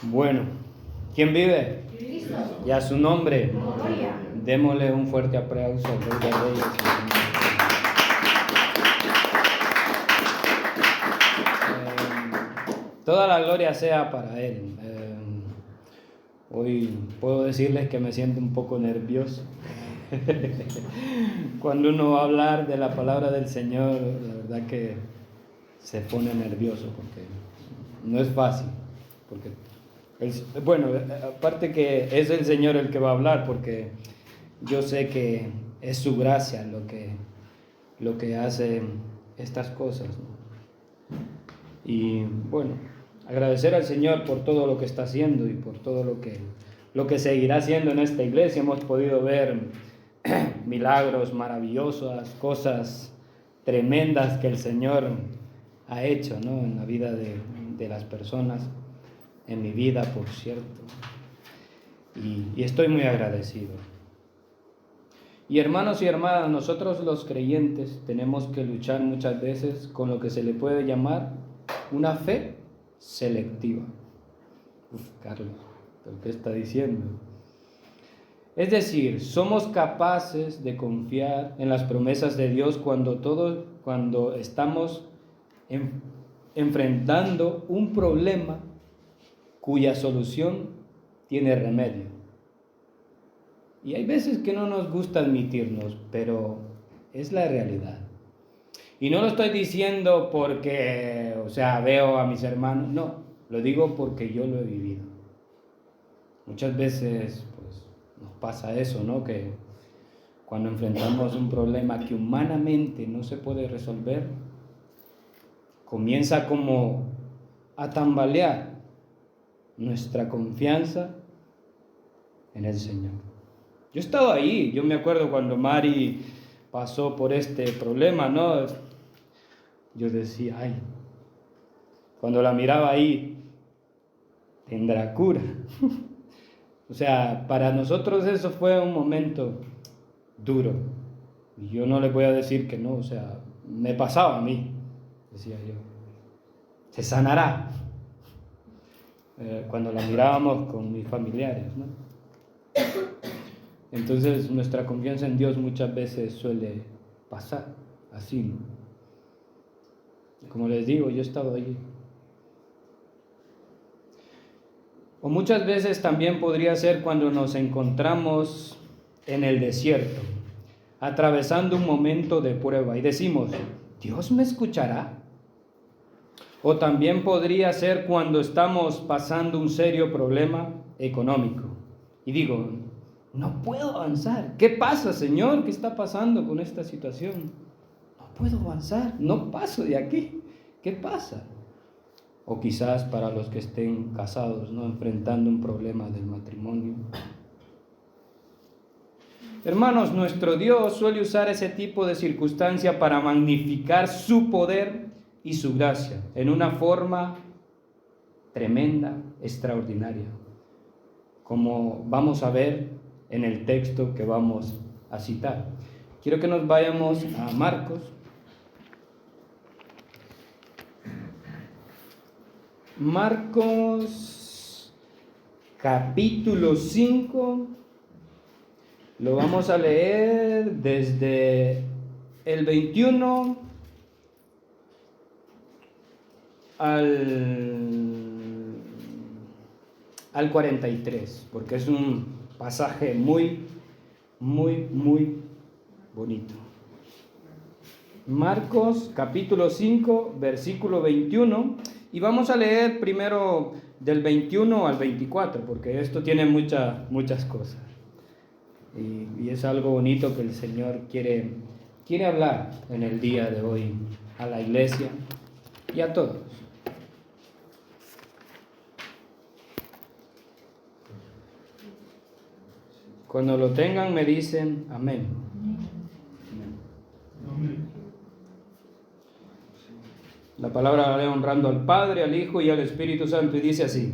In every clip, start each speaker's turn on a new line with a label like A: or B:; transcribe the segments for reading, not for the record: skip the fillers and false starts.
A: Bueno, ¿quién vive?
B: Cristo.
A: Y a su nombre,
B: Gloria.
A: démosle un fuerte aplauso al Rey de Reyes. Toda la gloria sea para Él. Hoy puedo decirles que me siento un poco nervioso. Cuando uno va a hablar de la palabra del Señor, la verdad que se pone nervioso porque no es fácil. Porque bueno, aparte que es el Señor el que va a hablar, porque yo sé que es su gracia lo que hace estas cosas, ¿no? Y bueno, agradecer al Señor por todo lo que está haciendo y por todo lo que seguirá haciendo en esta iglesia. Hemos podido ver milagros maravillosas, cosas tremendas que el Señor ha hecho, ¿no?, en la vida de las personas, en mi vida, por cierto. Y estoy muy agradecido. Y hermanos y hermanas, nosotros los creyentes tenemos que luchar muchas veces con lo que se le puede llamar una fe selectiva. Carlos, ¿pero qué está diciendo? Es decir, somos capaces de confiar en las promesas de Dios cuando estamos enfrentando un problema cuya solución tiene remedio. Y hay veces que no nos gusta admitirnos, pero es la realidad. Y no lo estoy diciendo porque, veo a mis hermanos, no, lo digo porque yo lo he vivido. Muchas veces, pues, nos pasa eso, ¿no? Que cuando enfrentamos un problema que humanamente no se puede resolver, comienza como a tambalear nuestra confianza en el Señor. Yo he estado ahí, yo me acuerdo cuando Mari pasó por este problema, ¿no? Yo decía, ay, cuando la miraba ahí, tendrá cura. Para nosotros eso fue un momento duro. Y yo no les voy a decir que no, me pasaba a mí, decía yo. Se sanará. Cuando la mirábamos con mis familiares, ¿no? Entonces nuestra confianza en Dios muchas veces suele pasar así, ¿no? Como les digo, yo he estado allí. O muchas veces también podría ser cuando nos encontramos en el desierto, atravesando un momento de prueba y decimos, ¿Dios me escuchará? O también podría ser cuando estamos pasando un serio problema económico y digo, no puedo avanzar. ¿Qué pasa, Señor? ¿Qué está pasando con esta situación? No puedo avanzar, no paso de aquí. ¿Qué pasa? O quizás para los que estén casados, ¿no?, enfrentando un problema del matrimonio. Hermanos, nuestro Dios suele usar ese tipo de circunstancia para magnificar su poder y su gracia en una forma tremenda, extraordinaria, como vamos a ver en el texto que vamos a citar. Quiero que nos vayamos a Marcos. Marcos capítulo 5, lo vamos a leer desde el 21 al 43, porque es un pasaje muy, muy, muy bonito. Marcos capítulo 5, versículo 21, y vamos a leer primero del 21 al 24, porque esto tiene muchas cosas. Y es algo bonito que el Señor quiere hablar en el día de hoy a la iglesia y a todos. Cuando lo tengan me dicen amén. La palabra la leo honrando al Padre, al Hijo y al Espíritu Santo, y dice así: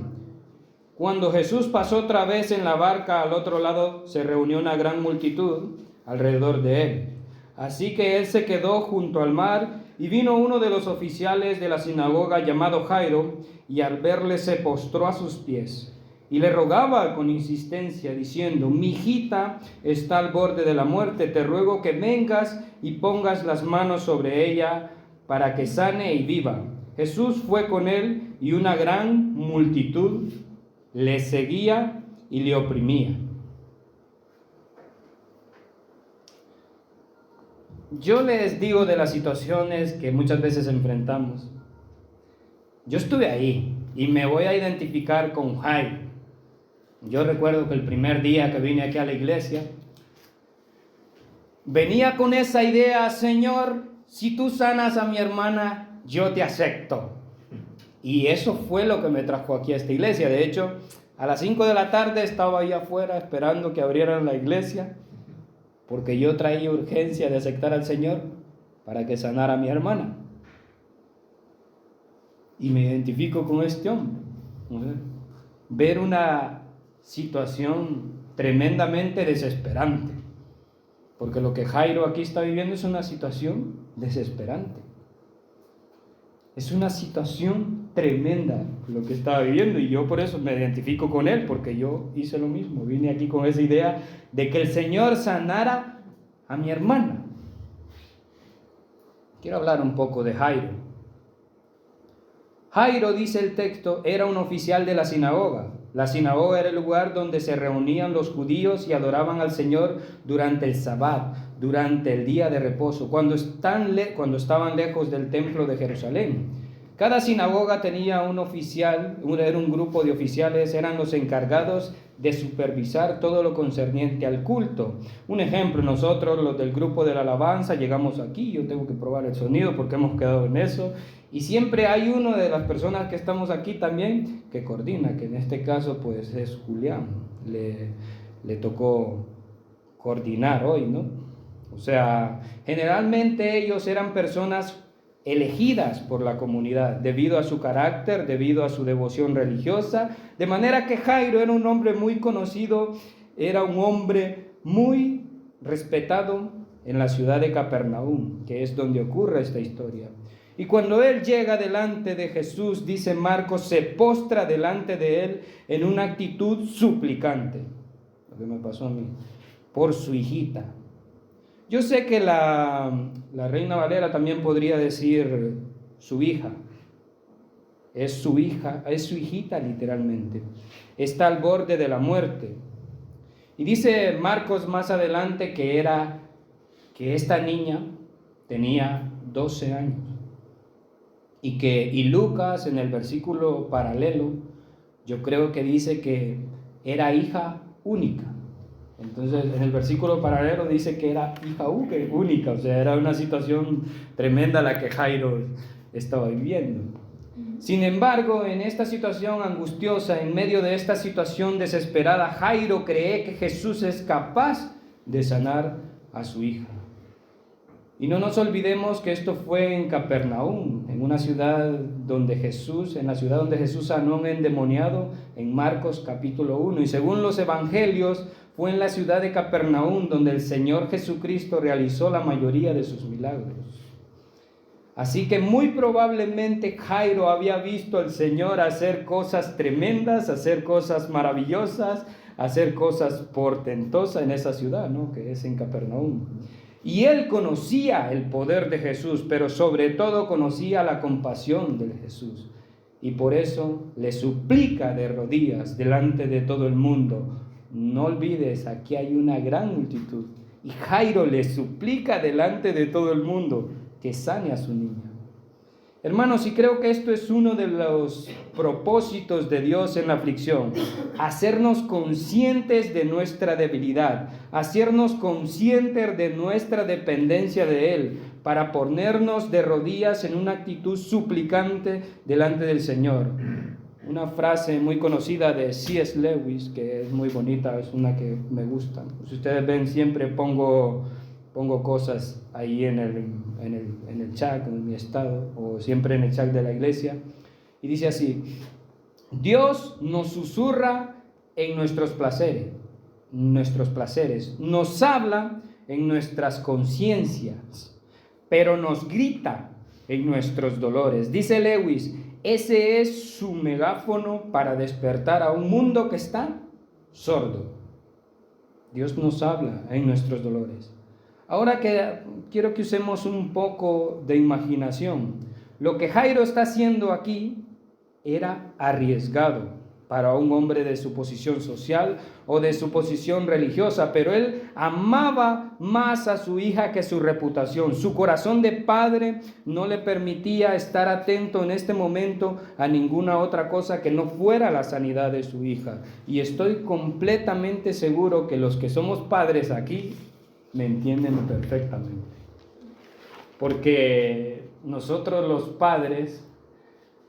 A: Cuando Jesús pasó otra vez en la barca al otro lado, se reunió una gran multitud alrededor de él. Así que él se quedó junto al mar y vino uno de los oficiales de la sinagoga llamado Jairo, y al verle se postró a sus pies y le rogaba con insistencia, diciendo: mi hijita está al borde de la muerte, te ruego que vengas y pongas las manos sobre ella para que sane y viva. Jesús fue con él, y una gran multitud le seguía y le oprimía. Yo les digo de las situaciones que muchas veces enfrentamos. Yo estuve ahí y me voy a identificar con Jairo. Yo recuerdo que el primer día que vine aquí a la iglesia, venía con esa idea: Señor, si tú sanas a mi hermana, yo te acepto. Y eso fue lo que me trajo aquí a esta iglesia. De hecho, a las 5 de la tarde estaba ahí afuera esperando que abrieran la iglesia, porque yo traía urgencia de aceptar al Señor para que sanara a mi hermana. Y me identifico con este hombre. Ver una situación tremendamente desesperante, porque lo que Jairo aquí está viviendo es una situación desesperante. Es una situación tremenda lo que estaba viviendo, y yo por eso me identifico con él, porque yo hice lo mismo. Vine aquí con esa idea de que el Señor sanara a mi hermana. Quiero hablar un poco de Jairo. Jairo, dice el texto, era un oficial de la sinagoga. La sinagoga era el lugar donde se reunían los judíos y adoraban al Señor durante el Sabbat, durante el día de reposo, cuando estaban lejos del templo de Jerusalén. Cada sinagoga tenía un oficial, era un grupo de oficiales, eran los encargados de supervisar todo lo concerniente al culto. Un ejemplo: nosotros, los del grupo de la alabanza, llegamos aquí, yo tengo que probar el sonido porque hemos quedado en eso, y siempre hay uno de las personas que estamos aquí también que coordina, que en este caso pues es Julián. Le tocó coordinar hoy, ¿no? O sea, generalmente ellos eran personas elegidas por la comunidad debido a su carácter, debido a su devoción religiosa, de manera que Jairo era un hombre muy conocido, era un hombre muy respetado en la ciudad de Capernaum, que es donde ocurre esta historia. Y cuando él llega delante de Jesús, dice Marcos, se postra delante de él en una actitud suplicante, lo que me pasó a mí, por su hijita. Yo sé que la Reina Valera también podría decir su hija. Es su hija, es su hijita literalmente. Está al borde de la muerte. Y dice Marcos más adelante que esta niña tenía 12 años. Y Lucas, en el versículo paralelo, yo creo que dice que era hija única. Entonces, en el versículo paralelo dice que era hija única, o sea, era una situación tremenda la que Jairo estaba viviendo. Sin embargo, en esta situación angustiosa, en medio de esta situación desesperada, Jairo cree que Jesús es capaz de sanar a su hija. Y no nos olvidemos que esto fue en Capernaum, en la ciudad donde Jesús sanó a un endemoniado, en Marcos capítulo 1. Y según los evangelios, fue en la ciudad de Capernaum donde el Señor Jesucristo realizó la mayoría de sus milagros. Así que muy probablemente Jairo había visto al Señor hacer cosas tremendas, hacer cosas maravillosas, hacer cosas portentosas en esa ciudad, ¿no?, que es en Capernaum. Y él conocía el poder de Jesús, pero sobre todo conocía la compasión de Jesús. Y por eso le suplica de rodillas delante de todo el mundo: no olvides, aquí hay una gran multitud. Y Jairo le suplica delante de todo el mundo que sane a su niña. Hermanos, y creo que esto es uno de los propósitos de Dios en la aflicción: hacernos conscientes de nuestra debilidad, hacernos conscientes de nuestra dependencia de Él, para ponernos de rodillas en una actitud suplicante delante del Señor. Una frase muy conocida de C.S. Lewis, que es muy bonita, es una que me gusta. Si ustedes ven, siempre pongo cosas ahí en el chat, en mi estado, o siempre en el chat de la iglesia, y dice así: Dios nos susurra en nuestros placeres, nos habla en nuestras conciencias, pero nos grita en nuestros dolores. Dice Lewis, ese es su megáfono para despertar a un mundo que está sordo. Dios nos habla en nuestros dolores. Ahora que quiero que usemos un poco de imaginación. Lo que Jairo está haciendo aquí era arriesgado para un hombre de su posición social o de su posición religiosa, pero él amaba más a su hija que su reputación. Su corazón de padre no le permitía estar atento en este momento a ninguna otra cosa que no fuera la sanidad de su hija. Y estoy completamente seguro que los que somos padres aquí me entienden perfectamente. Porque nosotros los padres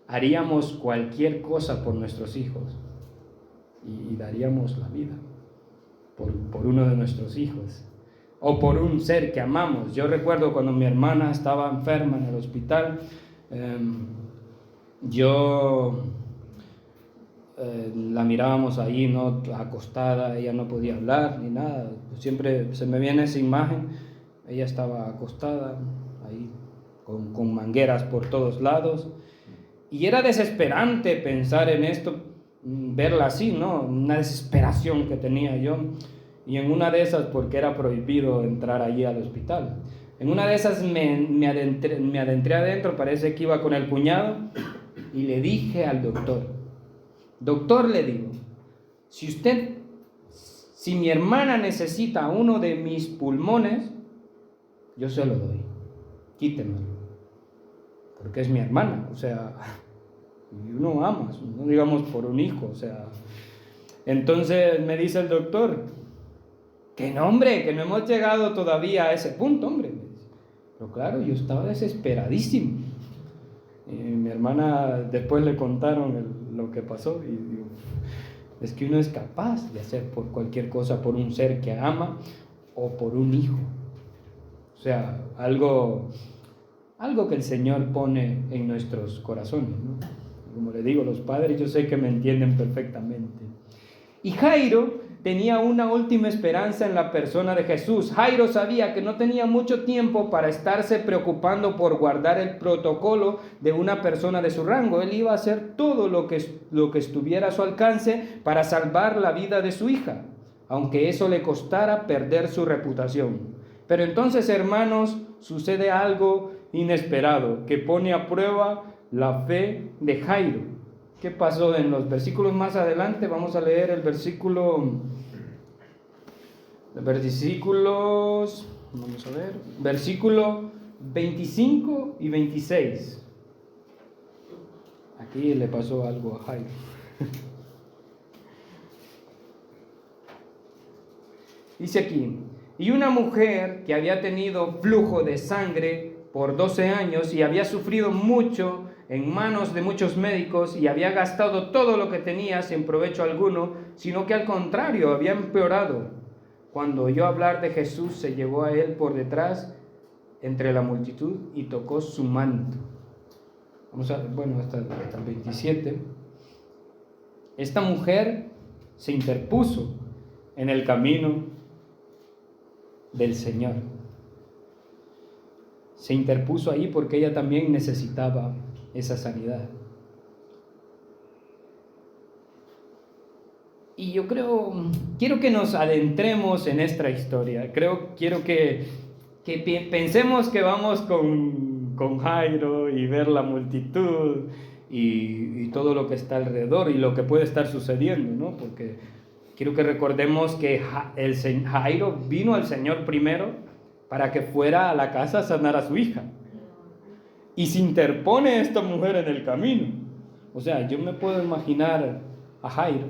A: haríamos cualquier cosa por nuestros hijos y daríamos la vida por uno de nuestros hijos o por un ser que amamos. Yo recuerdo cuando mi hermana estaba enferma en el hospital, la mirábamos ahí, ¿no?, acostada, ella no podía hablar ni nada, siempre se me viene esa imagen, ella estaba acostada ahí con mangueras por todos lados. Y era desesperante pensar en esto, verla así, ¿no? Una desesperación que tenía yo. Y en una de esas, porque era prohibido entrar allí al hospital, en una de esas me adentré adentro, parece que iba con el cuñado, y le dije al doctor, le digo, si mi hermana necesita uno de mis pulmones, yo se lo doy, quítemelo. Porque es mi hermana, o sea, y uno ama, no digamos por un hijo, o sea. Entonces me dice el doctor, que no, hombre, que no hemos llegado todavía a ese punto, hombre. Pero claro, yo estaba desesperadísimo. Y mi hermana después le contaron lo que pasó y digo, es que uno es capaz de hacer por cualquier cosa por un ser que ama o por un hijo. O sea, algo que el Señor pone en nuestros corazones, ¿no? Como le digo, los padres yo sé que me entienden perfectamente. Y Jairo tenía una última esperanza en la persona de Jesús. Jairo sabía que no tenía mucho tiempo para estarse preocupando por guardar el protocolo de una persona de su rango. Él iba a hacer todo lo que estuviera a su alcance para salvar la vida de su hija, aunque eso le costara perder su reputación. Pero entonces, hermanos, sucede algo inesperado que pone a prueba la fe de Jairo. ¿Qué pasó en los versículos más adelante? Vamos a leer el versículos, vamos a ver, versículo 25 y 26. Aquí le pasó algo a Jairo. Dice aquí, y una mujer que había tenido flujo de sangre por 12 años y había sufrido mucho en manos de muchos médicos y había gastado todo lo que tenía sin provecho alguno, sino que al contrario había empeorado. Cuando oyó hablar de Jesús, se llevó a él por detrás entre la multitud y tocó su manto. Vamos a, hasta el 27. Esta mujer se interpuso en el camino del Señor. Se interpuso ahí porque ella también necesitaba esa sanidad. Y yo quiero que nos adentremos en esta historia. Quiero que pensemos que vamos con Jairo y ver la multitud y todo lo que está alrededor y lo que puede estar sucediendo, ¿no? Porque quiero que recordemos que Jairo vino al Señor primero para que fuera a la casa a sanar a su hija. Y se interpone esta mujer en el camino. O sea, yo me puedo imaginar a Jairo.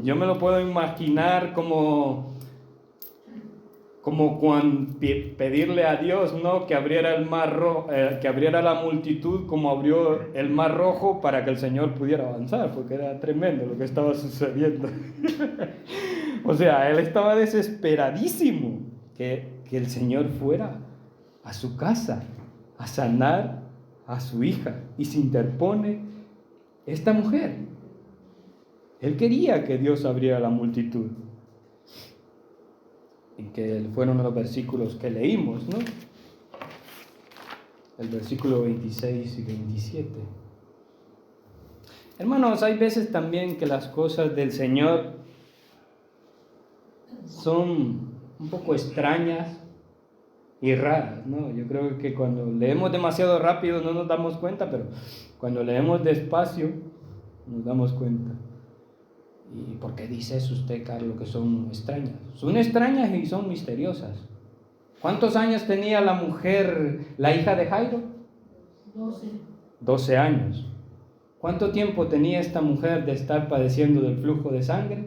A: Yo me lo puedo imaginar como cuando pedirle a Dios, ¿no?, que abriera el mar rojo, que abriera la multitud como abrió el mar rojo para que el Señor pudiera avanzar, porque era tremendo lo que estaba sucediendo. O sea, él estaba desesperadísimo que el Señor fuera a su casa a sanar a su hija, y se interpone esta mujer. Él quería que Dios abriera la multitud, y que fueron los versículos que leímos, ¿no? el versículo 26 y 27. Hermanos, hay veces también que las cosas del Señor son un poco extrañas y raras, ¿no? Yo creo que cuando leemos demasiado rápido no nos damos cuenta, pero cuando leemos despacio nos damos cuenta. ¿Y por qué dice eso usted, Carlos, que son extrañas? Son extrañas y son misteriosas. ¿Cuántos años tenía la mujer, la hija de Jairo? 12 años. ¿Cuánto tiempo tenía esta mujer de estar padeciendo del flujo de sangre?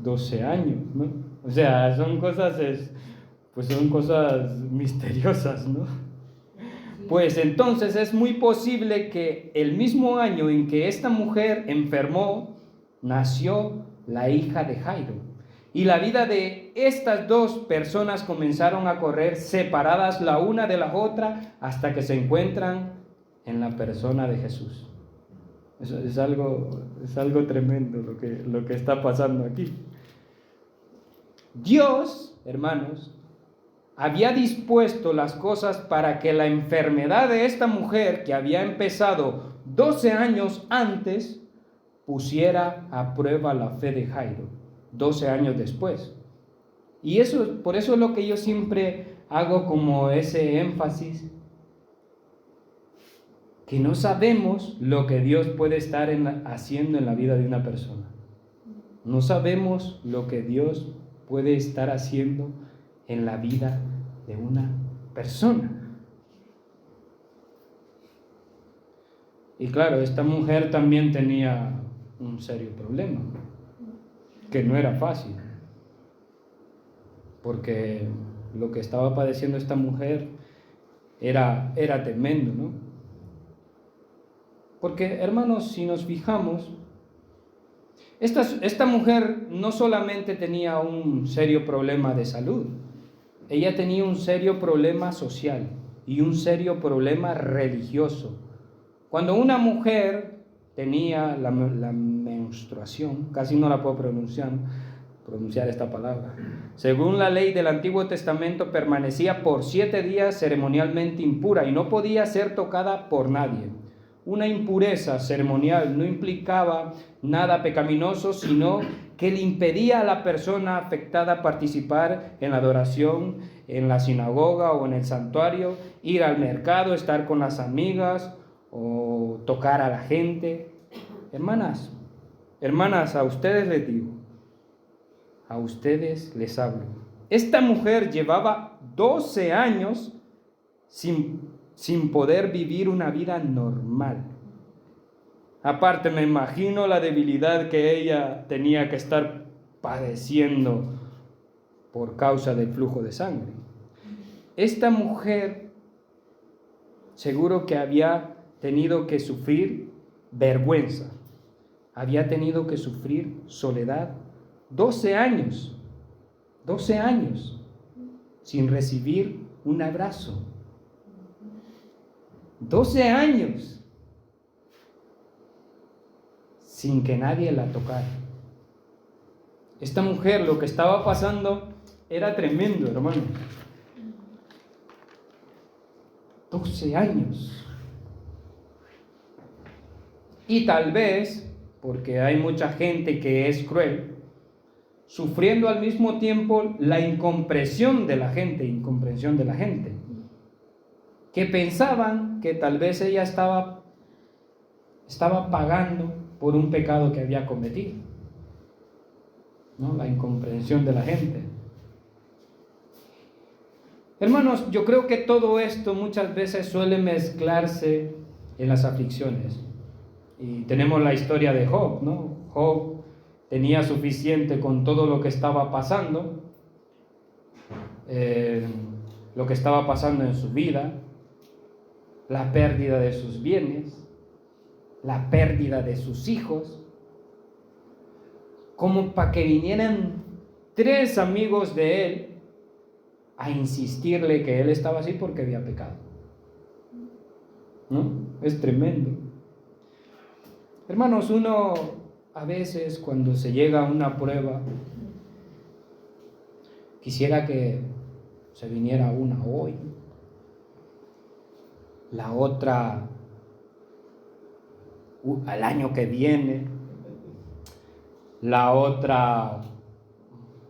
A: 12 años, ¿no? O sea, son cosas misteriosas, ¿no? Pues entonces es muy posible que el mismo año en que esta mujer enfermó, nació la hija de Jairo. Y la vida de estas dos personas comenzaron a correr separadas la una de la otra hasta que se encuentran en la persona de Jesús. Eso es algo tremendo lo que está pasando aquí. Dios, hermanos, había dispuesto las cosas para que la enfermedad de esta mujer, que había empezado 12 años antes, pusiera a prueba la fe de Jairo, 12 años después. Y por eso es lo que yo siempre hago como ese énfasis, que no sabemos lo que Dios puede estar haciendo en la vida de una persona. No sabemos lo que Dios puede estar haciendo en la vida de una persona. Y claro, esta mujer también tenía un serio problema, que no era fácil, porque lo que estaba padeciendo esta mujer era tremendo, ¿no? Porque, hermanos, si nos fijamos, esta mujer no solamente tenía un serio problema de salud, ella tenía un serio problema social y un serio problema religioso. Cuando una mujer tenía la menstruación, casi no la puedo pronunciar esta palabra, según la ley del Antiguo Testamento, permanecía por 7 días ceremonialmente impura y no podía ser tocada por nadie. Una impureza ceremonial no implicaba nada pecaminoso, sino que le impedía a la persona afectada participar en la adoración, en la sinagoga o en el santuario, ir al mercado, estar con las amigas o tocar a la gente. Hermanas, a ustedes les digo, a ustedes les hablo. Esta mujer llevaba 12 años sin poder vivir una vida normal. Aparte, me imagino la debilidad que ella tenía que estar padeciendo por causa del flujo de sangre. Esta mujer seguro que había tenido que sufrir vergüenza, había tenido que sufrir soledad, 12 años sin recibir un abrazo. 12 años sin que nadie la tocara. Esta mujer, lo que estaba pasando era tremendo, hermano. 12 años. Y tal vez, porque hay mucha gente que es cruel, sufriendo al mismo tiempo la incomprensión de la gente, que pensaban que tal vez ella estaba pagando por un pecado que había cometido, ¿no? La incomprensión de la gente. Hermanos, yo creo que todo esto muchas veces suele mezclarse en las aflicciones. Y tenemos la historia de Job, ¿no? Job tenía suficiente con todo lo que estaba pasando, lo que estaba pasando en su vida, la pérdida de sus bienes, la pérdida de sus hijos, como para que vinieran 3 amigos de él a insistirle que él estaba así porque había pecado, ¿no? Es tremendo. Hermanos, uno a veces cuando se llega a una prueba, quisiera que se viniera una hoy, la otra al año que viene, la otra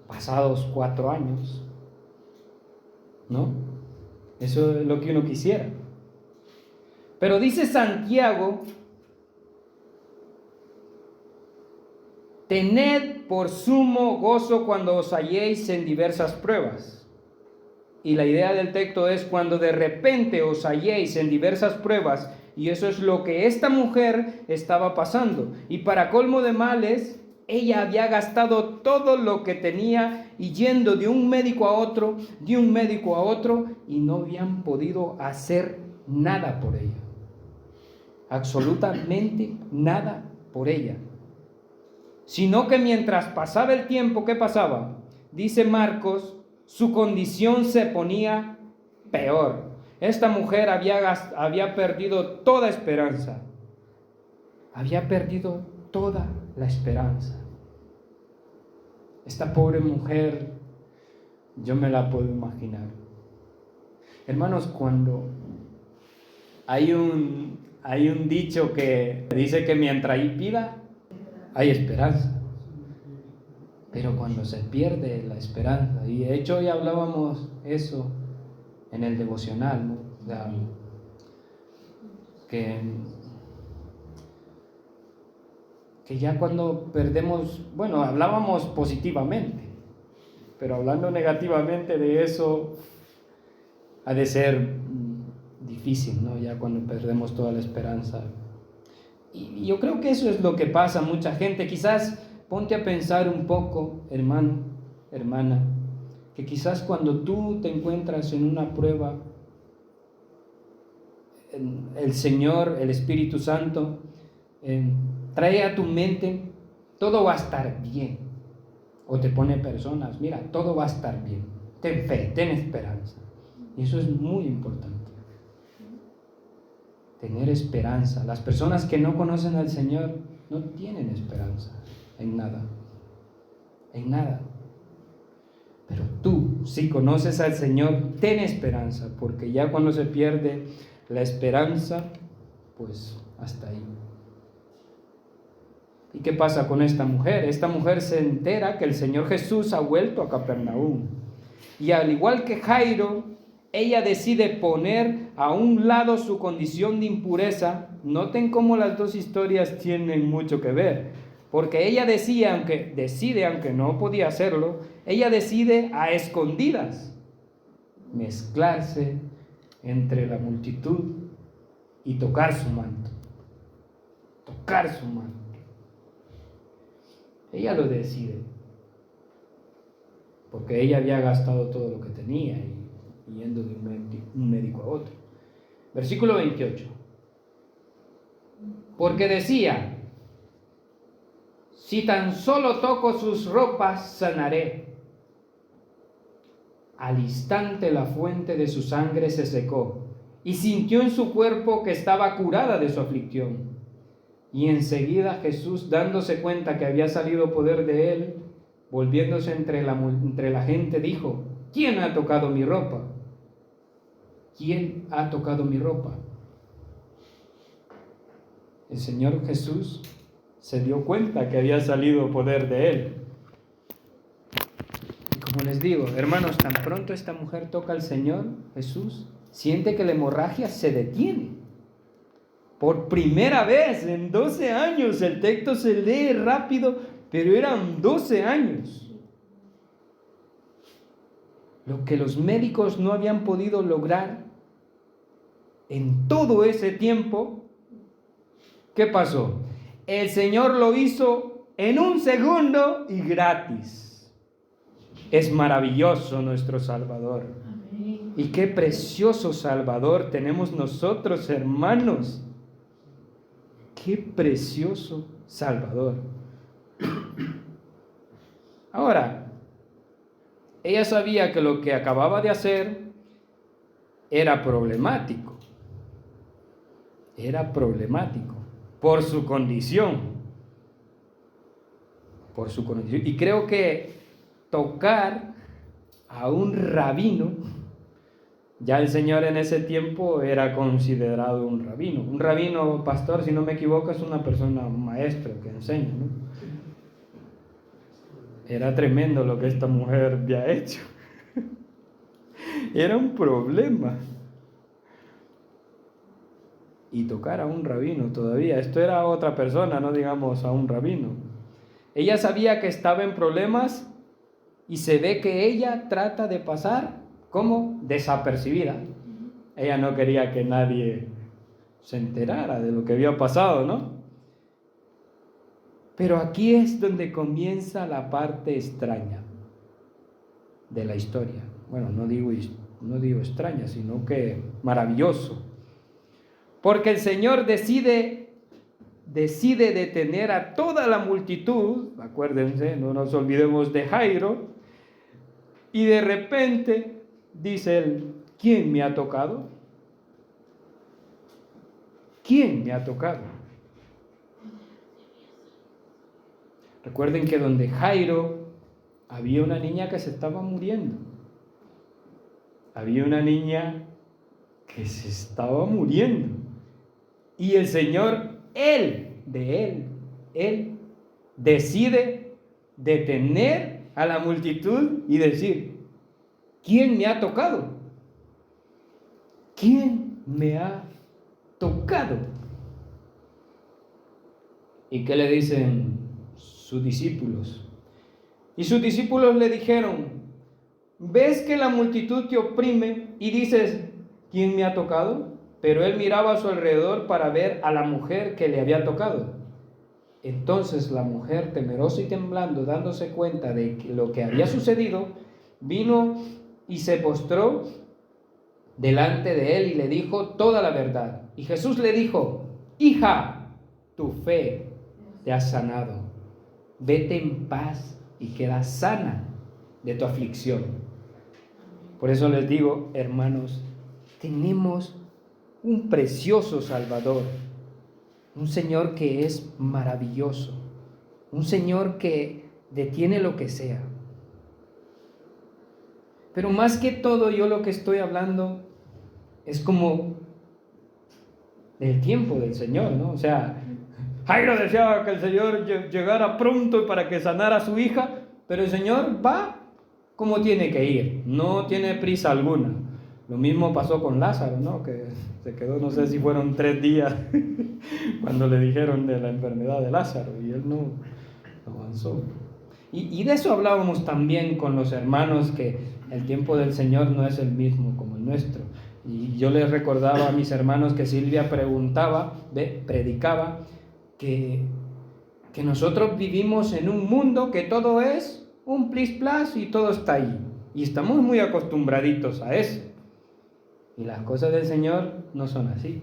A: pasados 4 años, ¿no? Eso es lo que uno quisiera. Pero dice Santiago, tened por sumo gozo cuando os halléis en diversas pruebas. Y la idea del texto es cuando de repente os halléis en diversas pruebas, y eso es lo que esta mujer estaba pasando. Y para colmo de males, ella había gastado todo lo que tenía y yendo de un médico a otro, y no habían podido hacer nada por ella. Absolutamente nada por ella. Sino que mientras pasaba el tiempo, ¿qué pasaba? Dice Marcos, su condición se ponía peor. Esta mujer había perdido toda esperanza. Había perdido toda la esperanza. Esta pobre mujer, yo me la puedo imaginar. Hermanos, cuando hay un dicho que dice que mientras hay vida, hay esperanza. Pero cuando se pierde la esperanza, y de hecho hoy hablábamos eso en el devocional, ¿no? O sea, que ya cuando perdemos, bueno, hablábamos positivamente, pero hablando negativamente de eso, ha de ser difícil, ¿no? Ya cuando perdemos toda la esperanza. Y yo creo que eso es lo que pasa a mucha gente. Quizás ponte a pensar un poco, hermano, hermana, que quizás cuando tú te encuentras en una prueba, el Señor, el Espíritu Santo, trae a tu mente, todo va a estar bien. O te pone personas, mira, todo va a estar bien. Ten fe, ten esperanza. Y eso es muy importante. Tener esperanza. Las personas que no conocen al Señor no tienen esperanza en nada. En nada. Pero tú, si conoces al Señor, ten esperanza, porque ya cuando se pierde la esperanza, pues hasta ahí. ¿Y qué pasa con esta mujer? Esta mujer se entera que el Señor Jesús ha vuelto a Capernaum. Y al igual que Jairo, ella decide poner a un lado su condición de impureza. Noten cómo las dos historias tienen mucho que ver. Porque ella decide, aunque no podía hacerlo, ella decide a escondidas mezclarse entre la multitud y tocar su manto. Tocar su manto. Ella lo decide. Porque ella había gastado todo lo que tenía y yendo de un médico a otro. Versículo 28. Porque decía, si tan solo toco sus ropas, sanaré. Al instante la fuente de su sangre se secó y sintió en su cuerpo que estaba curada de su aflicción. Y enseguida Jesús, dándose cuenta que había salido poder de él, volviéndose entre la gente, dijo, ¿quién ha tocado mi ropa? ¿Quién ha tocado mi ropa? El Señor Jesús se dio cuenta que había salido poder de él. Y como les digo, hermanos, tan pronto esta mujer toca al Señor Jesús, siente que la hemorragia se detiene. Por primera vez en 12 años, el texto se lee rápido, pero eran 12 años. Lo que los médicos no habían podido lograr en todo ese tiempo, ¿qué pasó? El Señor lo hizo en un segundo y gratis. Es maravilloso nuestro Salvador. Amén. Y qué precioso Salvador tenemos nosotros, hermanos. Qué precioso Salvador. Ahora, ella sabía que lo que acababa de hacer era problemático. Era problemático por su condición. Por su condición. Y creo que tocar a un rabino Ya el Señor en ese tiempo era considerado un rabino. Un rabino, pastor, si no me equivoco, es una persona, un maestro que enseña, ¿no? Era tremendo lo que esta mujer había hecho. Era un problema. Y tocar a un rabino todavía. Esto era otra persona, no digamos a un rabino. Ella sabía que estaba en problemas y se ve que ella trata de pasar como desapercibida. Ella no quería que nadie se enterara de lo que había pasado, ¿no? Pero aquí es donde comienza la parte extraña de la historia. Bueno, no digo extraña, sino que maravilloso. Porque el Señor decide detener a toda la multitud, acuérdense, no nos olvidemos de Jairo, y de repente dice él, ¿quién me ha tocado? ¿Quién me ha tocado? Recuerden que donde Jairo había una niña que se estaba muriendo. Había una niña que se estaba muriendo. Y el Señor, Él decide detener a la multitud y decir, ¿quién me ha tocado? ¿Quién me ha tocado? ¿Y qué le dicen sus discípulos? Y sus discípulos le dijeron, ¿ves que la multitud te oprime y dices, ¿quién me ha tocado? Pero él miraba a su alrededor para ver a la mujer que le había tocado. Entonces la mujer, temerosa y temblando, dándose cuenta de lo que había sucedido, vino y se postró delante de él y le dijo toda la verdad. Y Jesús le dijo, hija, tu fe te ha sanado. Vete en paz y queda sana de tu aflicción. Por eso les digo, hermanos, tenemos un precioso Salvador, un Señor que es maravilloso, un Señor que detiene lo que sea. Pero más que todo, yo lo que estoy hablando es como del tiempo del Señor, ¿no? O sea, Jairo deseaba que el Señor llegara pronto para que sanara a su hija, pero el Señor va como tiene que ir, no tiene prisa alguna. Lo mismo pasó con Lázaro, ¿no? Que se quedó, no sé si fueron 3 días cuando le dijeron de la enfermedad de Lázaro y él no avanzó. Y de eso hablábamos también con los hermanos, que el tiempo del Señor no es el mismo como el nuestro. Y yo les recordaba a mis hermanos que Silvia predicaba, que nosotros vivimos en un mundo que todo es un plis plas y todo está ahí. Y estamos muy acostumbraditos a eso. Y las cosas del Señor no son así,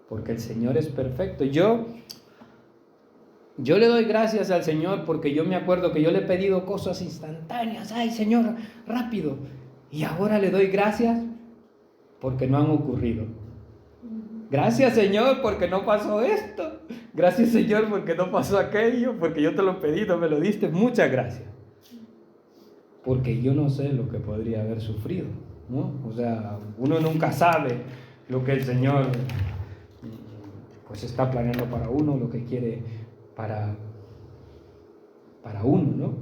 A: porque el Señor es perfecto. Yo le doy gracias al Señor porque yo me acuerdo que yo le he pedido cosas instantáneas. Ay, Señor, rápido. Y ahora le doy gracias porque no han ocurrido. Gracias, Señor, porque no pasó esto. Gracias, Señor, porque no pasó aquello, porque yo te lo pedí, no me lo diste. Muchas gracias. Porque yo no sé lo que podría haber sufrido, ¿no? O sea, uno nunca sabe lo que el Señor pues está planeando para uno, lo que quiere para uno, ¿no?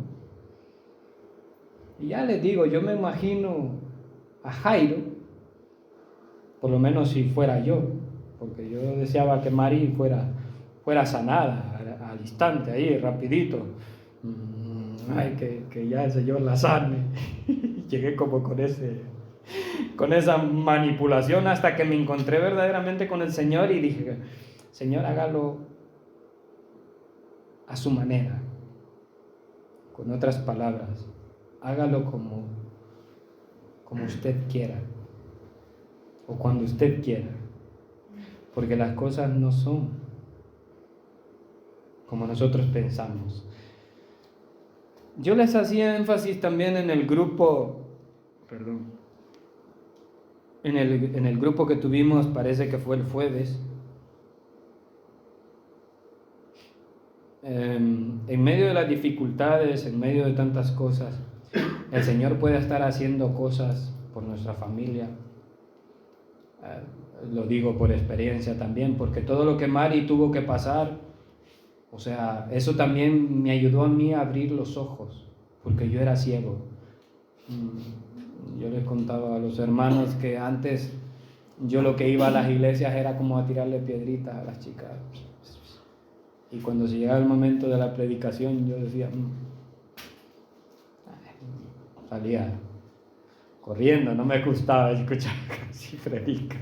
A: Y ya les digo, yo me imagino a Jairo, por lo menos si fuera yo, porque yo deseaba que Mari fuera sanada al instante, ahí, rapidito. Ay, que ya el Señor la sane. Llegué como con esa manipulación hasta que me encontré verdaderamente con el Señor y dije, Señor, hágalo a su manera. Con otras palabras, hágalo como usted quiera o cuando usted quiera, porque las cosas no son como nosotros pensamos. Yo les hacía énfasis también en el grupo, en el grupo que tuvimos, parece que fue el jueves, en medio de las dificultades, en medio de tantas cosas, el Señor puede estar haciendo cosas por nuestra familia, Lo digo por experiencia también, porque todo lo que Mari tuvo que pasar, o sea, eso también me ayudó a mí a abrir los ojos, porque yo era ciego. Yo les contaba a los hermanos que antes yo lo que iba a las iglesias era como a tirarle piedritas a las chicas. Y cuando se llegaba el momento de la predicación, yo decía, salía corriendo, no me gustaba escuchar casi predica.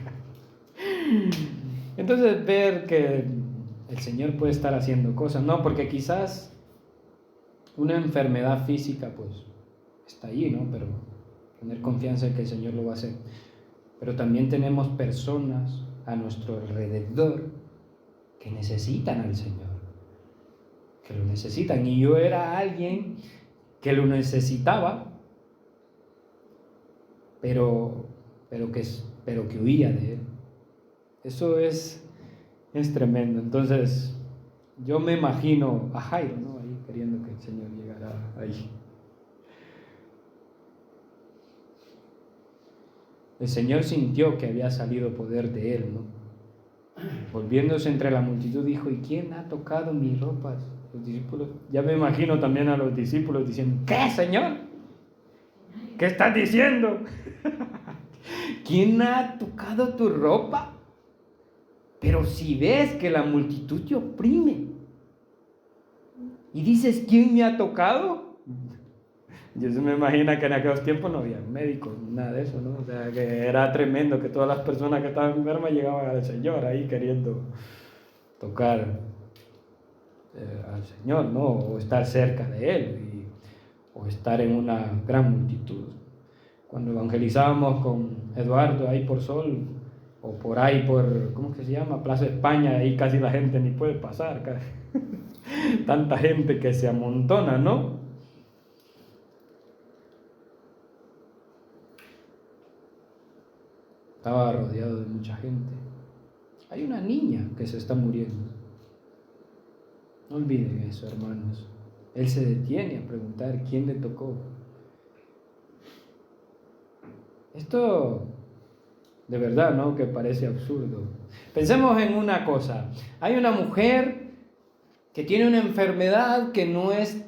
A: Entonces ver que el Señor puede estar haciendo cosas, no, porque quizás una enfermedad física pues está allí, ¿no? Pero tener confianza en que el Señor lo va a hacer. Pero también tenemos personas a nuestro alrededor que necesitan al Señor, que lo necesitan. Y yo era alguien que lo necesitaba, pero que huía de él. Eso es tremendo. Entonces, yo me imagino a Jairo, ¿no? Ahí queriendo que el Señor llegara ahí. El Señor sintió que había salido poder de él, ¿no? Volviéndose entre la multitud, dijo, ¿y quién ha tocado mis ropas? Los discípulos, ya me imagino también a los discípulos diciendo, ¿qué, Señor? ¿Qué estás diciendo? ¿Quién ha tocado tu ropa? Pero si ves que la multitud te oprime y dices, ¿quién me ha tocado? Yo se me imagino que en aquellos tiempos no había médicos, nada de eso, ¿no? O sea, que era tremendo que todas las personas que estaban enfermas llegaban al Señor ahí queriendo tocar al Señor, ¿no? O estar cerca de Él, o estar en una gran multitud. Cuando evangelizábamos con Eduardo ahí por Sol, o por ahí por, ¿cómo que se llama? Plaza España, ahí casi la gente ni puede pasar, tanta gente que se amontona, ¿no? Estaba rodeado de mucha gente. Hay una niña que se está muriendo. No olviden eso, hermanos. Él se detiene a preguntar quién le tocó. Esto, de verdad, ¿no? Que parece absurdo. Pensemos en una cosa. Hay una mujer que tiene una enfermedad que no es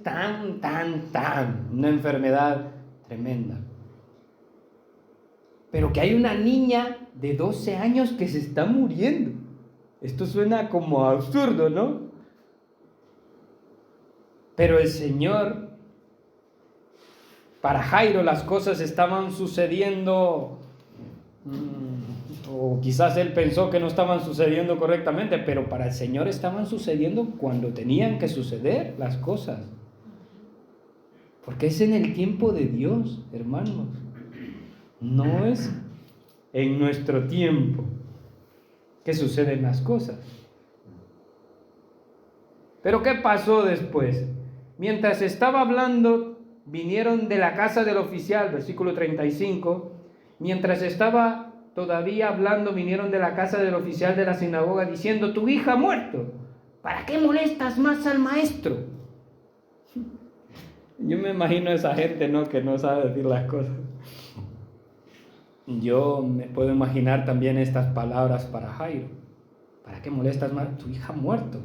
A: una enfermedad tremenda. Pero que hay una niña de 12 años que se está muriendo. Esto suena como absurdo, ¿no? Pero el Señor, para Jairo las cosas estaban sucediendo, o quizás él pensó que no estaban sucediendo correctamente, pero para el Señor estaban sucediendo cuando tenían que suceder las cosas. Porque es en el tiempo de Dios, hermanos. No es en nuestro tiempo que suceden las cosas. Pero ¿qué pasó después? Mientras estaba hablando, vinieron de la casa del oficial, versículo 35. Mientras estaba todavía hablando, vinieron de la casa del oficial de la sinagoga diciendo, tu hija ha muerto. ¿Para qué molestas más al maestro? Yo me imagino a esa gente, ¿no? Que no sabe decir las cosas. Yo me puedo imaginar también estas palabras para Jairo. ¿Para qué molestas más? Tu hija ha muerto.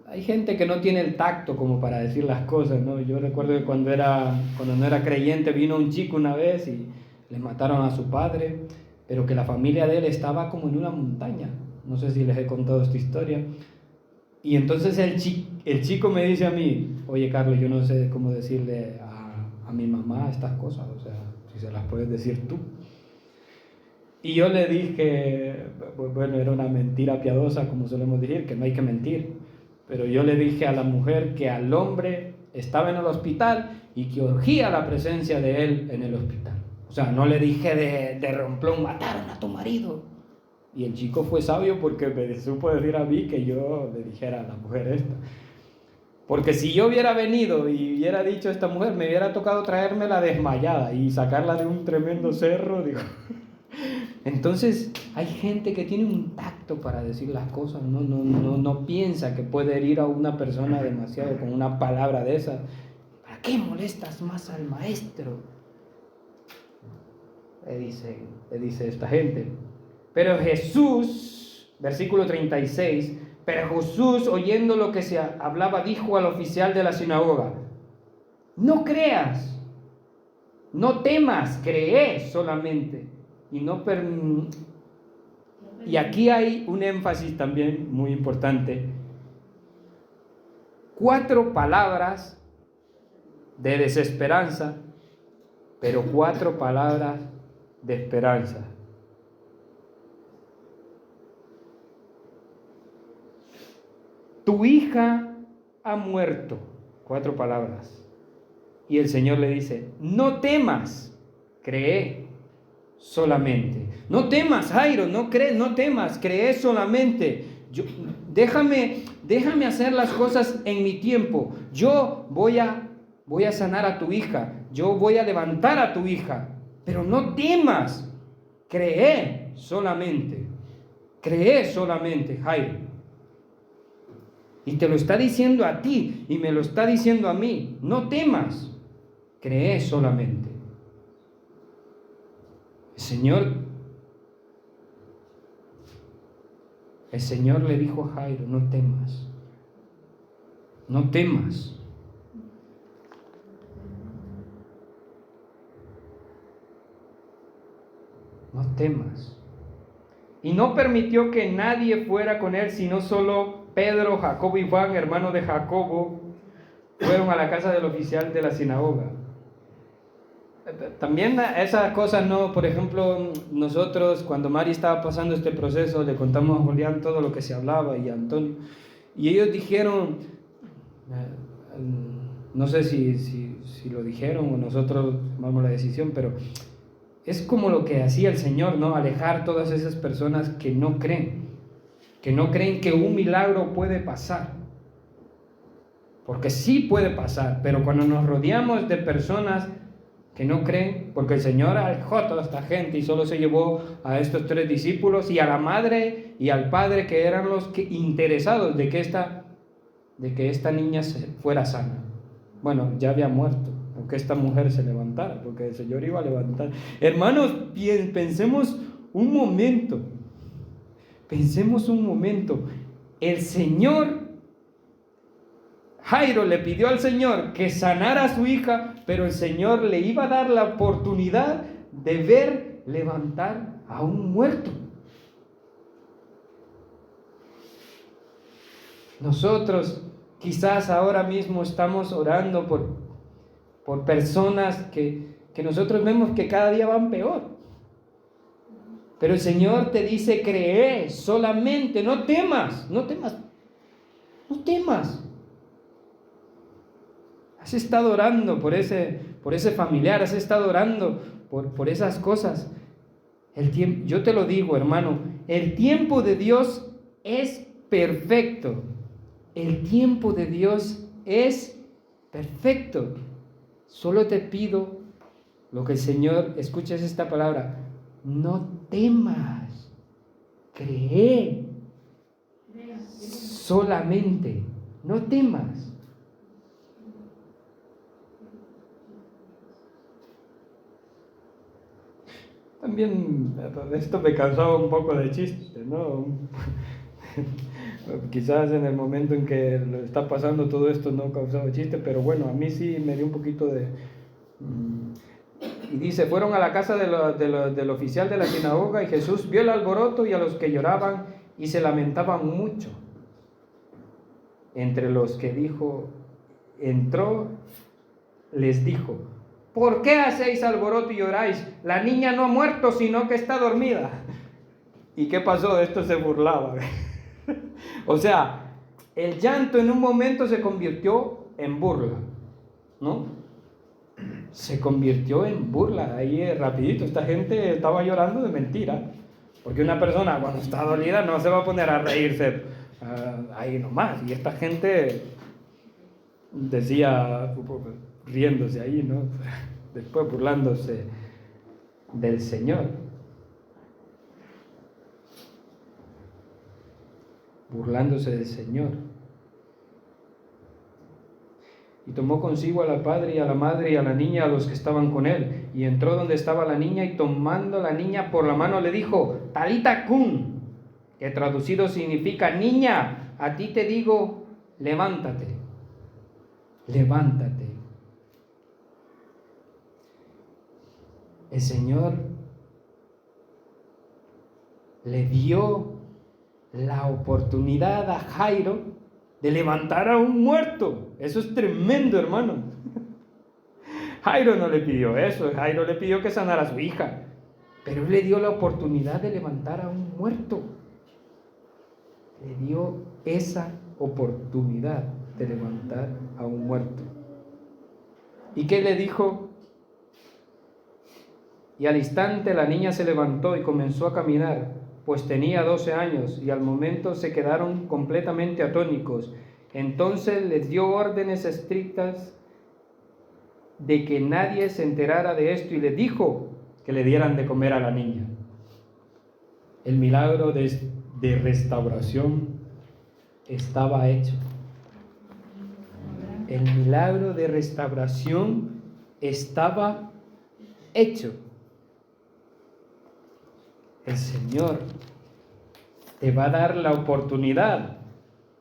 A: Hay gente que no tiene el tacto como para decir las cosas, ¿no? Yo recuerdo que cuando no era creyente vino un chico una vez y le mataron a su padre, pero que la familia de él estaba como en una montaña. No sé si les he contado esta historia. Y entonces el chico me dice a mí, oye Carlos, yo no sé cómo decirle a mi mamá estas cosas, o sea, si se las puedes decir tú. Y yo le dije, bueno, era una mentira piadosa, como solemos decir, que no hay que mentir. Pero yo le dije a la mujer que al hombre estaba en el hospital y que urgía la presencia de él en el hospital. O sea, no le dije de romplón, mataron a tu marido. Y el chico fue sabio porque me supo decir a mí que yo le dijera a la mujer esto. Porque si yo hubiera venido y hubiera dicho a esta mujer, me hubiera tocado traérmela desmayada y sacarla de un tremendo cerro, digo. Entonces hay gente que tiene un tacto para decir las cosas, no piensa que puede herir a una persona demasiado con una palabra de esa. ¿Para qué molestas más al maestro? le dice esta gente. Pero Jesús, versículo 36, pero Jesús, oyendo lo que se hablaba, dijo al oficial de la sinagoga: no creas, no temas, cree solamente. Y aquí hay un énfasis también muy importante. 4 palabras de desesperanza, pero 4 palabras de esperanza. Tu hija ha muerto. 4 palabras. Y el Señor le dice: no temas, cree solamente. No temas, Jairo, no temas, cree solamente. Déjame hacer las cosas en mi tiempo. Yo voy a sanar a tu hija. Yo voy a levantar a tu hija. Pero no temas, cree solamente. Cree solamente, Jairo. Y te lo está diciendo a ti y me lo está diciendo a mí. No temas, cree solamente. El Señor le dijo a Jairo: no temas, no temas. No temas. Y no permitió que nadie fuera con él, sino solo Pedro, Jacobo y Juan, hermanos de Jacobo, fueron a la casa del oficial de la sinagoga. También esas cosas, no, por ejemplo, nosotros cuando Mari estaba pasando este proceso, le contamos a Julián todo lo que se hablaba y a Antonio, y ellos dijeron, no sé si lo dijeron o nosotros tomamos la decisión, pero es como lo que hacía el Señor, ¿no? Alejar todas esas personas que no creen que un milagro puede pasar. Porque sí puede pasar, pero cuando nos rodeamos de personas que no creen, porque el Señor alejó a toda esta gente y solo se llevó a estos 3 discípulos y a la madre y al padre, que eran los interesados de que esta niña fuera sana. Bueno, ya había muerto, aunque esta mujer se levantara, porque el Señor iba a levantar. Hermanos, pensemos un momento. El Señor, Jairo le pidió al Señor que sanara a su hija, pero el Señor le iba a dar la oportunidad de ver levantar a un muerto. Nosotros quizás ahora mismo estamos orando por personas que nosotros vemos que cada día van peor. Pero el Señor te dice: cree solamente, no temas. Has estado orando por ese familiar, has estado orando por esas cosas. Yo te lo digo, hermano, el tiempo de Dios es perfecto. El tiempo de Dios es perfecto. Solo te pido lo que el Señor, escuches esta palabra: no temas, cree solamente, no temas. También esto me causaba un poco de chiste, ¿no? Quizás en el momento en que lo está pasando todo esto no causaba chiste, pero bueno, a mí sí me dio un poquito de... Y dice: fueron a la casa del oficial de la sinagoga, y Jesús vio el alboroto y a los que lloraban y se lamentaban mucho. Entre los que entró, les dijo: ¿por qué hacéis alboroto y lloráis? La niña no ha muerto, sino que está dormida. ¿Y qué pasó? Esto se burlaba. O sea, el llanto en un momento se convirtió en burla, ¿no? Se convirtió en burla. Ahí rapidito, esta gente estaba llorando de mentira. Porque una persona cuando está dolida no se va a poner a reírse ahí nomás. Y esta gente decía, riéndose ahí, ¿no? Después burlándose del Señor. Burlándose del Señor. Y tomó consigo al padre y a la madre y a la niña, a los que estaban con él, y entró donde estaba la niña y tomando la niña por la mano le dijo, Talita cum, que traducido significa, niña, a ti te digo, levántate, levántate. El Señor le dio la oportunidad a Jairo de levantar a un muerto. Eso es tremendo, hermano. Jairo no le pidió eso, Jairo le pidió que sanara a su hija, pero él le dio la oportunidad de levantar a un muerto. Le dio esa oportunidad de levantar a un muerto. ¿Y qué le dijo? Y al instante la niña se levantó y comenzó a caminar, pues tenía 12 años, y al momento se quedaron completamente atónitos. Entonces les dio órdenes estrictas de que nadie se enterara de esto y les dijo que le dieran de comer a la niña. El milagro de restauración estaba hecho. El milagro de restauración estaba hecho. El Señor te va a dar la oportunidad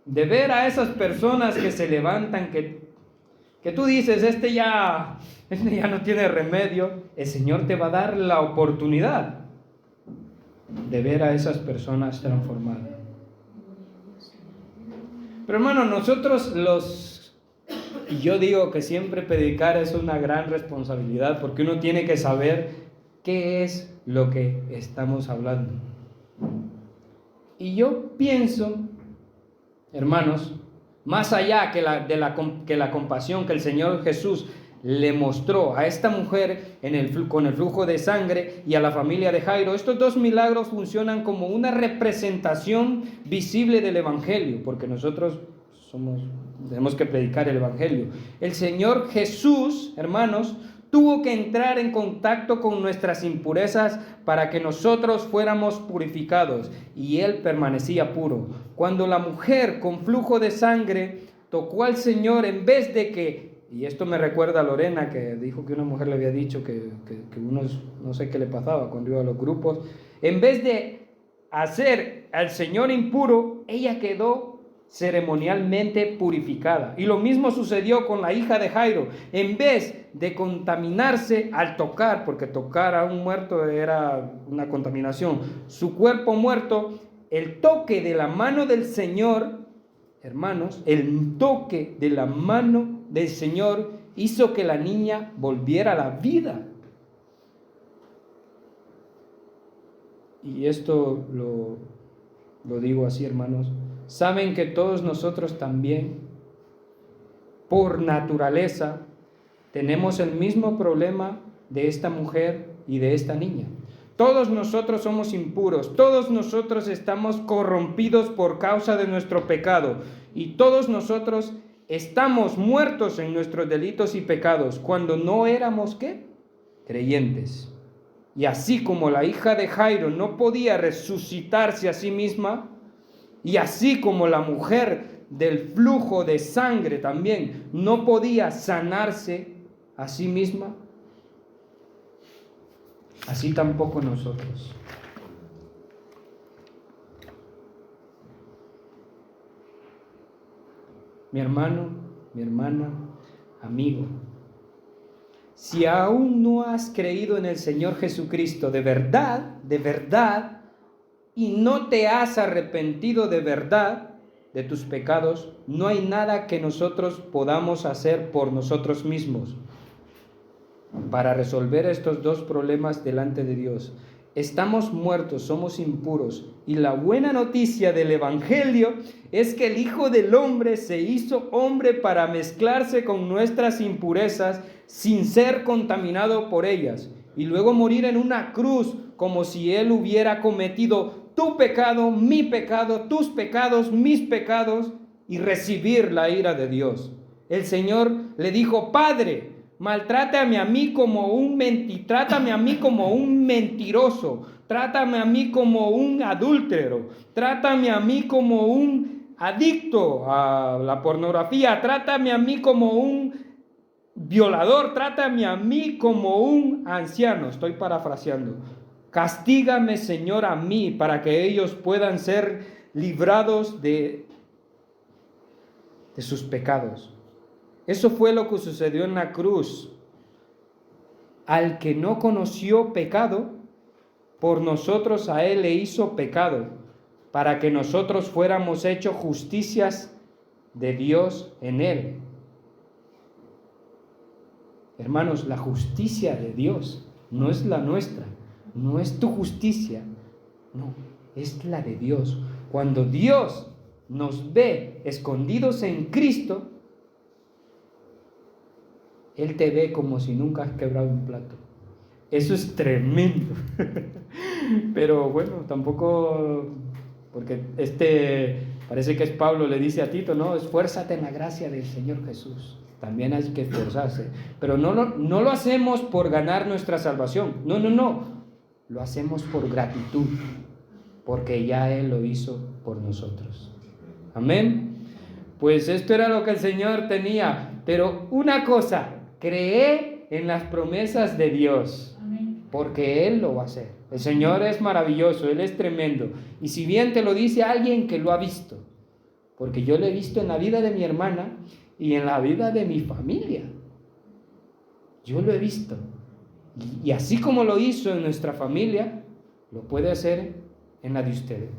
A: de ver a esas personas que se levantan, que tú dices, este ya no tiene remedio. El Señor te va a dar la oportunidad de ver a esas personas transformadas. Pero hermano, nosotros y yo digo que siempre predicar es una gran responsabilidad, porque uno tiene que saber qué es lo que estamos hablando. Y yo pienso, hermanos, más allá que la compasión que el Señor Jesús le mostró a esta mujer con el flujo de sangre y a la familia de Jairo, estos dos milagros funcionan como una representación visible del Evangelio, porque nosotros tenemos que predicar el Evangelio. El Señor Jesús, hermanos, tuvo que entrar en contacto con nuestras impurezas para que nosotros fuéramos purificados, y Él permanecía puro. Cuando la mujer con flujo de sangre tocó al Señor, en vez de que, y esto me recuerda a Lorena, que dijo que una mujer le había dicho que unos, no sé qué le pasaba cuando iba a los grupos, en vez de hacer al Señor impuro, ella quedó ceremonialmente purificada. Y lo mismo sucedió con la hija de Jairo. En vez de contaminarse al tocar, porque tocar a un muerto era una contaminación, su cuerpo muerto, el toque de la mano del Señor, hermanos, el toque de la mano del Señor hizo que la niña volviera a la vida. Y esto lo digo así, hermanos. Saben que todos nosotros también, por naturaleza, tenemos el mismo problema de esta mujer y de esta niña. Todos nosotros somos impuros, todos nosotros estamos corrompidos por causa de nuestro pecado, y todos nosotros estamos muertos en nuestros delitos y pecados cuando no éramos, ¿qué? Creyentes. Y así como la hija de Jairo no podía resucitarse a sí misma, y así como la mujer del flujo de sangre también no podía sanarse a sí misma, así tampoco nosotros. Mi hermano, mi hermana, amigo, si aún no has creído en el Señor Jesucristo de verdad, y no te has arrepentido de verdad de tus pecados, no hay nada que nosotros podamos hacer por nosotros mismos para resolver estos dos problemas delante de Dios. Estamos muertos, somos impuros, y la buena noticia del Evangelio es que el Hijo del Hombre se hizo hombre para mezclarse con nuestras impurezas sin ser contaminado por ellas, y luego morir en una cruz como si Él hubiera cometido tu pecado, mi pecado, tus pecados, mis pecados, y recibir la ira de Dios. El Señor le dijo: Padre, trátame a mí como un mentiroso, trátame a mí como un adúltero, trátame a mí como un adicto a la pornografía, trátame a mí como un violador, trátame a mí como un anciano. Estoy parafraseando. Castígame, Señor, a mí, para que ellos puedan ser librados de sus pecados. Eso fue lo que sucedió en la cruz. Al que no conoció pecado, por nosotros a él le hizo pecado, para que nosotros fuéramos hechos justicias de Dios en él. Hermanos, la justicia de Dios no es la nuestra, no es tu justicia, no, es la de Dios. Cuando Dios nos ve escondidos en Cristo, Él te ve como si nunca has quebrado un plato. Eso es tremendo. Pero bueno, tampoco, porque parece que es Pablo, le dice a Tito, no, esfuérzate en la gracia del Señor Jesús. También hay que esforzarse. Pero no lo hacemos por ganar nuestra salvación. No. Lo hacemos por gratitud, porque ya Él lo hizo por nosotros. Amén. Pues esto era lo que el Señor tenía. Pero una cosa, cree en las promesas de Dios, porque Él lo va a hacer. El Señor es maravilloso, Él es tremendo. Y si bien te lo dice alguien que lo ha visto, porque yo lo he visto en la vida de mi hermana y en la vida de mi familia. Yo lo he visto. Y así como lo hizo en nuestra familia, lo puede hacer en la de ustedes.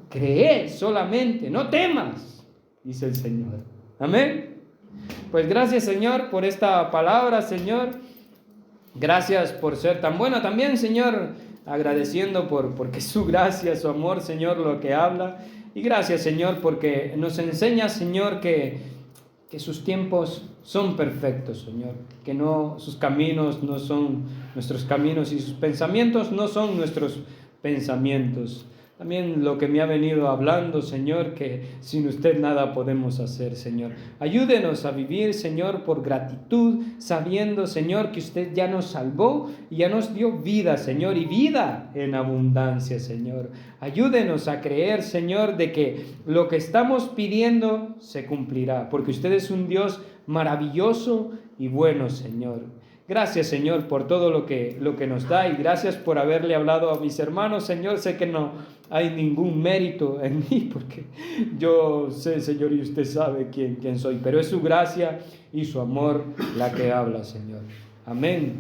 A: Cree solamente, no temas, dice el Señor. Amén. Pues gracias, Señor, por esta palabra, Señor. Gracias por ser tan bueno también, Señor, agradeciendo porque su gracia, su amor, Señor, lo que habla. Y gracias, Señor, porque nos enseña, Señor, que sus tiempos son perfectos, Señor, que sus caminos no son nuestros caminos y sus pensamientos no son nuestros pensamientos. También lo que me ha venido hablando, Señor, que sin usted nada podemos hacer, Señor. Ayúdenos a vivir, Señor, por gratitud, sabiendo, Señor, que usted ya nos salvó y ya nos dio vida, Señor, y vida en abundancia, Señor. Ayúdenos a creer, Señor, de que lo que estamos pidiendo se cumplirá, porque usted es un Dios maravilloso y bueno, Señor. Gracias, Señor, por todo lo que nos da, y gracias por haberle hablado a mis hermanos, Señor. Sé que no hay ningún mérito en mí, porque yo sé, Señor, y usted sabe quién soy, pero es su gracia y su amor la que habla, Señor. Amén.